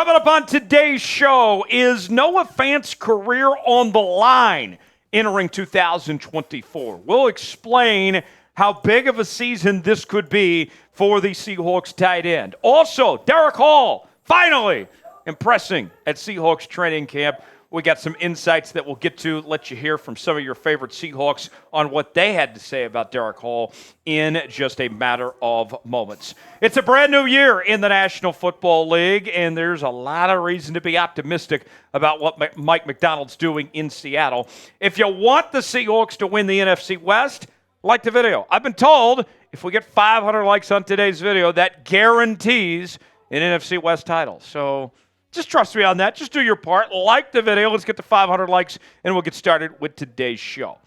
Coming up on today's show, is Noah Fant's career on the line entering 2024? We'll explain how big of a season this could be for the Seahawks tight end. Also, Derick Hall finally impressing at Seahawks Training Camp. We got some insights that we'll get to, let you hear from some of your favorite Seahawks on what they had to say about Derick Hall in just a matter of moments. It's a brand new year in the National Football League, and there's a lot of reason to be optimistic about what Mike Macdonald's doing in Seattle. If you want the Seahawks to win the NFC West, like the video. I've been told if we get 500 likes on today's video, that guarantees an NFC West title. So just trust me on that. Just do your part. Like the video. Let's get to 500 likes, and we'll get started with today's show.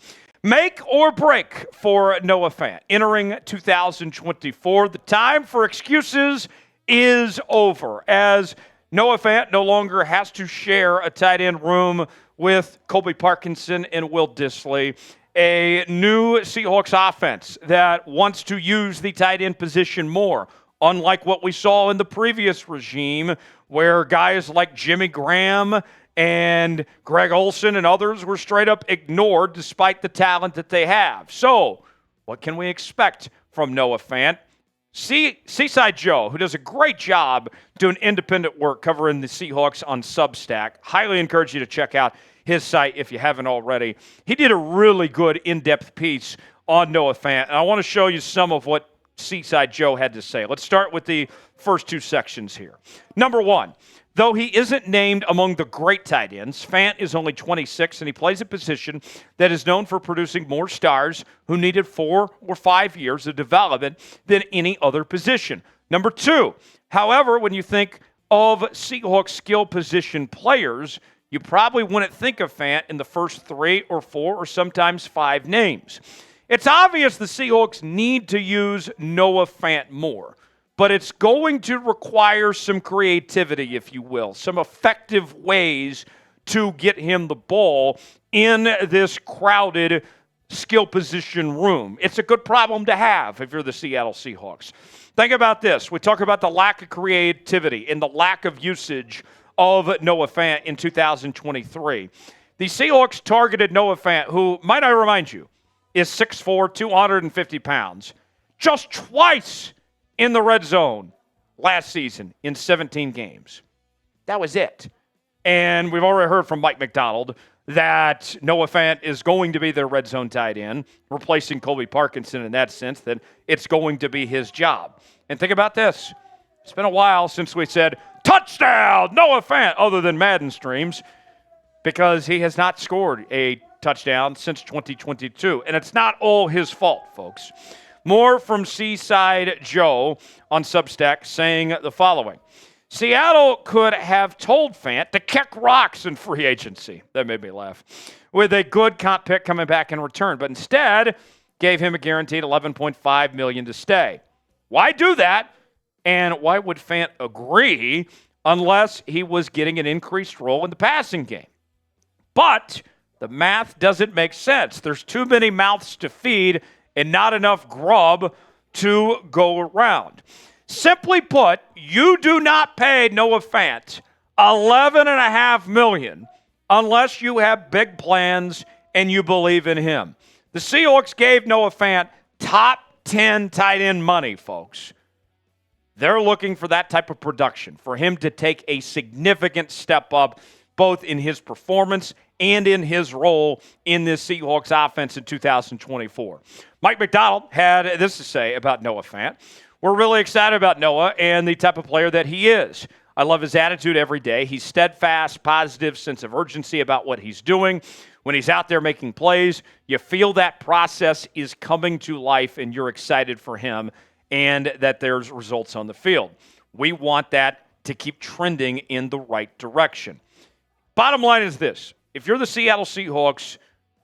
Make or break for Noah Fant. Entering 2024, the time for excuses is over, as Noah Fant no longer has to share a tight end room with Colby Parkinson and Will Dissly. A new Seahawks offense that wants to use the tight end position more, unlike what we saw in the previous regime, where guys like Jimmy Graham and Greg Olsen and others were straight up ignored despite the talent that they have. So, what can we expect from Noah Fant? Seaside Joe, who does a great job doing independent work covering the Seahawks on Substack. Highly encourage you to check out his site if you haven't already. He did a really good in-depth piece on Noah Fant, and I want to show you some of what Seaside Joe had to say. Let's start with the first two sections here. Number one, though he isn't named among the great tight ends, Fant is only 26, and he plays a position that is known for producing more stars who needed 4 or 5 years of development than any other position. Number two, however, when you think of Seahawks skill position players, you probably wouldn't think of Fant in the first 3 or 4 or sometimes 5 names. It's obvious the Seahawks need to use Noah Fant more, but it's going to require some creativity, if you will, some effective ways to get him the ball in this crowded skill position room. It's a good problem to have if you're the Seattle Seahawks. Think about this. We talk about the lack of creativity and the lack of usage of Noah Fant in 2023. The Seahawks targeted Noah Fant, who, might I remind you, is 6'4", 250 pounds, just twice in the red zone last season in 17 games. That was it. And we've already heard from Mike Macdonald that Noah Fant is going to be their red zone tight end, replacing Colby Parkinson in that sense, that it's going to be his job. And think about this. It's been a while since we said, touchdown, Noah Fant, other than Madden streams, because he has not scored a touchdown since 2022. And it's not all his fault, folks. More from Seaside Joe on Substack saying the following. Seattle could have told Fant to kick rocks in free agency. That made me laugh. With a good comp pick coming back in return, but instead gave him a guaranteed $11.5 million to stay. Why do that? And why would Fant agree unless he was getting an increased role in the passing game? But the math doesn't make sense. There's too many mouths to feed and not enough grub to go around. Simply put, you do not pay Noah Fant $11.5 million unless you have big plans and you believe in him. The Seahawks gave Noah Fant top 10 tight end money, folks. They're looking for that type of production, for him to take a significant step up, both in his performance and in his role in this Seahawks offense in 2024. Mike Macdonald had this to say about Noah Fant. We're really excited about Noah and the type of player that he is. I love his attitude every day. He's steadfast, positive sense of urgency about what he's doing. When he's out there making plays, you feel that process is coming to life and you're excited for him and that there's results on the field. We want that to keep trending in the right direction. Bottom line is this. If you're the Seattle Seahawks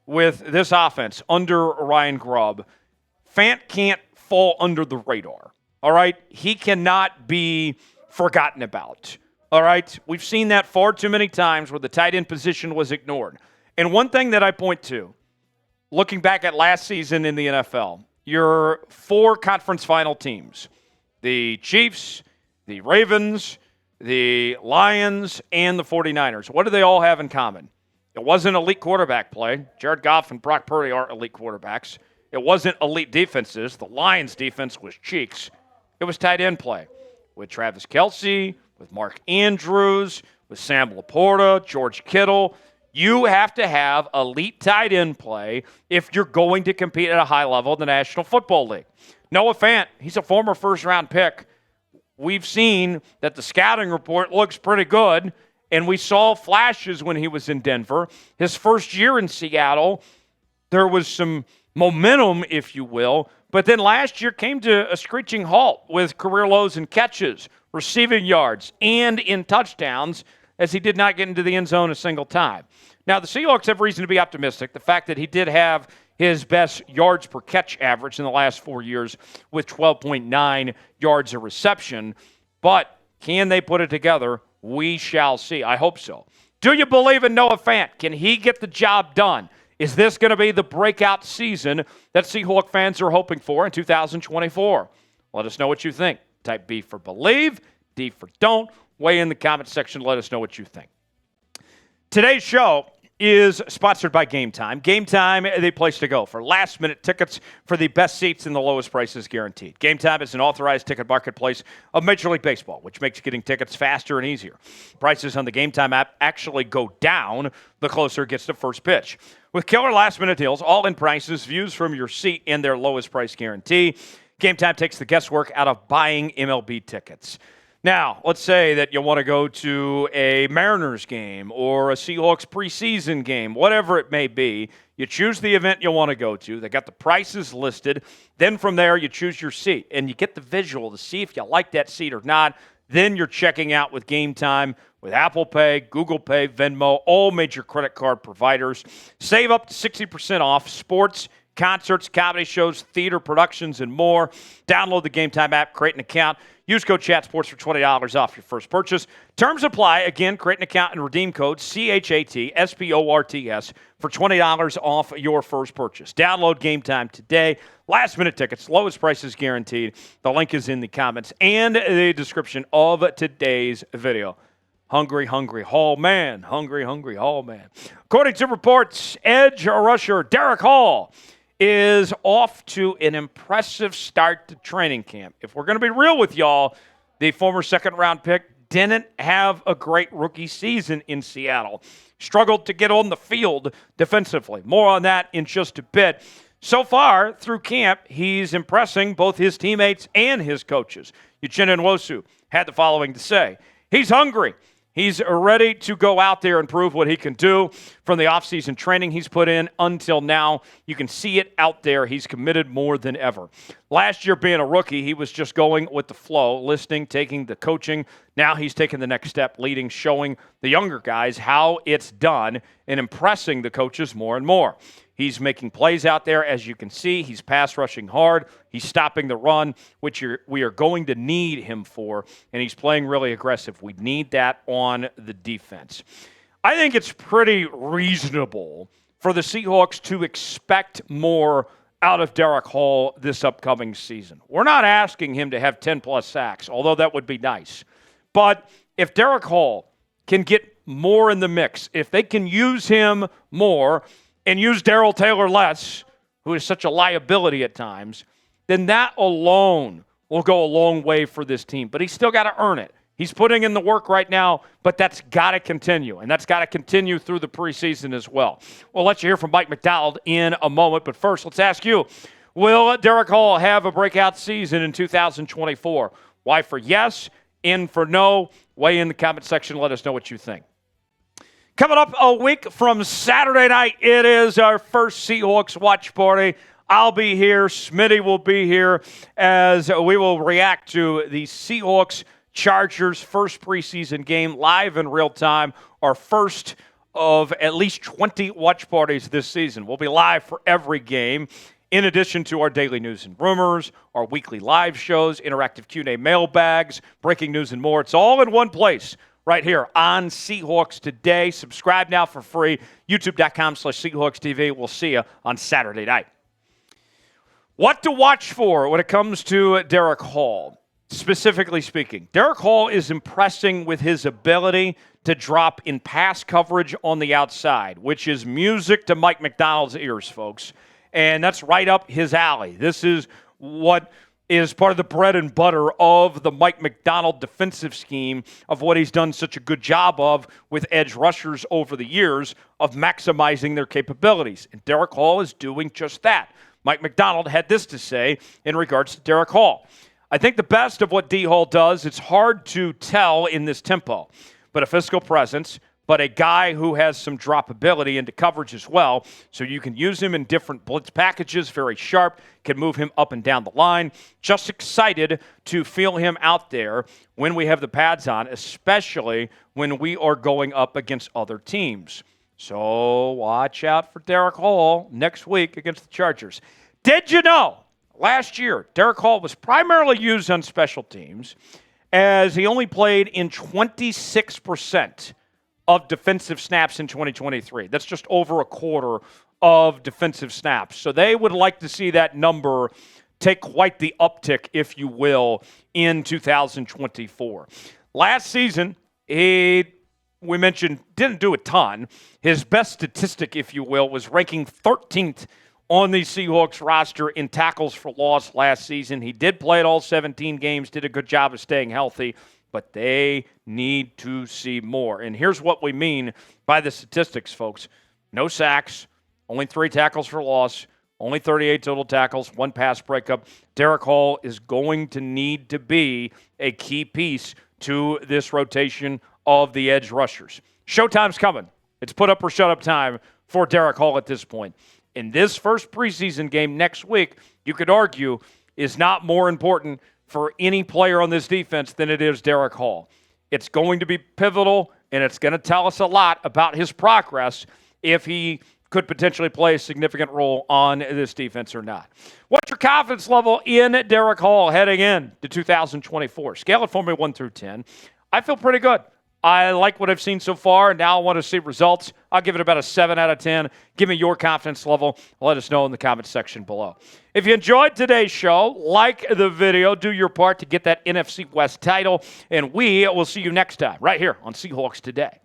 with this offense under Ryan Grubb, Fant can't fall under the radar, all right? He cannot be forgotten about, all right? We've seen that far too many times where the tight end position was ignored. And one thing that I point to, looking back at last season in the NFL, your 4 conference final teams, the Chiefs, the Ravens, the the Lions, and the 49ers. What do they all have in common? It wasn't elite quarterback play. Jared Goff and Brock Purdy aren't elite quarterbacks. It wasn't elite defenses. The Lions' defense was cheeks. It was tight end play with Travis Kelce, with Mark Andrews, with Sam Laporta, George Kittle. You have to have elite tight end play if you're going to compete at a high level in the National Football League. Noah Fant, he's a former first-round pick. We've seen that the scouting report looks pretty good, and we saw flashes when he was in Denver. His first year in Seattle, there was some momentum, if you will, but then last year came to a screeching halt with career lows in catches, receiving yards, and in touchdowns, as he did not get into the end zone a single time. Now, the Seahawks have reason to be optimistic. The fact that he did have his best yards per catch average in the last 4 years with 12.9 yards a reception. But can they put it together? We shall see. I hope so. Do you believe in Noah Fant? Can he get the job done? Is this going to be the breakout season that Seahawk fans are hoping for in 2024? Let us know what you think. Type B for believe, D for don't. Weigh in the comment section. Let us know what you think. Today's show is sponsored by Game Time. Game Time, the place to go for last-minute tickets for the best seats and the lowest prices guaranteed. Game Time is an authorized ticket marketplace of Major League Baseball, which makes getting tickets faster and easier. Prices on the Game Time app actually go down the closer it gets to first pitch. With killer last-minute deals, all-in prices, views from your seat, and their lowest price guarantee, Game Time takes the guesswork out of buying MLB tickets. Now, let's say that you want to go to a Mariners game or a Seahawks preseason game, whatever it may be. You choose the event you want to go to. They got the prices listed. Then from there, you choose your seat, and you get the visual to see if you like that seat or not. Then you're checking out with Game Time with Apple Pay, Google Pay, Venmo, all major credit card providers. Save up to 60% off sports, concerts, comedy shows, theater productions, and more. Download the Game Time app, create an account. Use code CHATSPORTS for $20 off your first purchase. Terms apply. Again, create an account and redeem code CHATSPORTS for $20 off your first purchase. Download Game Time today. Last-minute tickets, lowest prices guaranteed. The link is in the comments and the description of today's video. Hungry Hall man. Hungry Hall man. According to reports, edge rusher Derick Hall is off to an impressive start to training camp. If we're going to be real with y'all, the former second-round pick didn't have a great rookie season in Seattle. Struggled to get on the field defensively. More on that in just a bit. So far, through camp, he's impressing both his teammates and his coaches. Uchenna Nwosu had the following to say. He's hungry. He's ready to go out there and prove what he can do. From the offseason training he's put in until now, you can see it out there. He's committed more than ever. Last year, being a rookie, he was just going with the flow, listening, taking the coaching. Now he's taking the next step, leading, showing the younger guys how it's done, and impressing the coaches more and more. He's making plays out there, as you can see. He's pass rushing hard. He's stopping the run, which we are going to need him for, and he's playing really aggressive. We need that on the defense. I think it's pretty reasonable for the Seahawks to expect more out of Derick Hall this upcoming season. We're not asking him to have 10-plus sacks, although that would be nice. But if Derick Hall can get more in the mix, if they can use him more and use Darrell Taylor less, who is such a liability at times, then that alone will go a long way for this team. But he's still got to earn it. He's putting in the work right now, but that's got to continue, and that's got to continue through the preseason as well. We'll let you hear from Mike Macdonald in a moment, but first, let's ask you, will Derick Hall have a breakout season in 2024? Why for yes, and for no? Weigh in the comment section. Let us know what you think. Coming up a week from Saturday night, it is our first Seahawks watch party. I'll be here. Smitty will be here as we will react to the Seahawks-Chargers first preseason game live in real time. Our first of at least 20 watch parties this season. We'll be live for every game, in addition to our daily news and rumors, our weekly live shows, interactive Q&A mailbags, breaking news, and more. It's all in one place right here on Seahawks Today. Subscribe now for free, youtube.com/Seahawks TV. We'll see you on Saturday night. What to watch for when it comes to Derick Hall? specifically speaking. Derick Hall is impressing with his ability to drop in pass coverage on the outside, which is music to Mike Macdonald's ears, folks. And that's right up his alley. This is what is part of the bread and butter of the Mike Macdonald defensive scheme, of what he's done such a good job of with edge rushers over the years, of maximizing their capabilities. And Derick Hall is doing just that. Mike Macdonald had this to say in regards to Derick Hall. I think the best of what D. Hall does, it's hard to tell in this tempo, but a physical presence, but a guy who has some droppability into coverage as well, so you can use him in different blitz packages, very sharp, can move him up and down the line. Just excited to feel him out there when we have the pads on, especially when we are going up against other teams. So watch out for Derick Hall next week against the Chargers. Did you know last year Derick Hall was primarily used on special teams, as he only played in 26% of defensive snaps in 2023. That's just over a quarter of defensive snaps. So they would like to see that number take quite the uptick, if you will, in 2024. Last season, we mentioned, didn't do a ton. His best statistic, if you will, was ranking 13th on the Seahawks roster in tackles for loss last season. He did play at all 17 games, did a good job of staying healthy, but they need to see more. And here's what we mean by the statistics, folks. No sacks, only 3 tackles for loss, only 38 total tackles, 1 pass breakup. Derick Hall is going to need to be a key piece to this rotation of the edge rushers. Showtime's coming. It's put up or shut up time for Derick Hall at this point. In this first preseason game next week, you could argue, is not more important for any player on this defense than it is Derick Hall. It's going to be pivotal, and it's going to tell us a lot about his progress if he could potentially play a significant role on this defense or not. What's your confidence level in Derick Hall heading in to 2024? Scale it for me 1 through 10. I feel pretty good. I like what I've seen so far, and now I want to see results. I'll give it about a 7 out of 10. Give me your confidence level. Let us know in the comments section below. If you enjoyed today's show, like the video, do your part to get that NFC West title, and we will see you next time right here on Seahawks Today.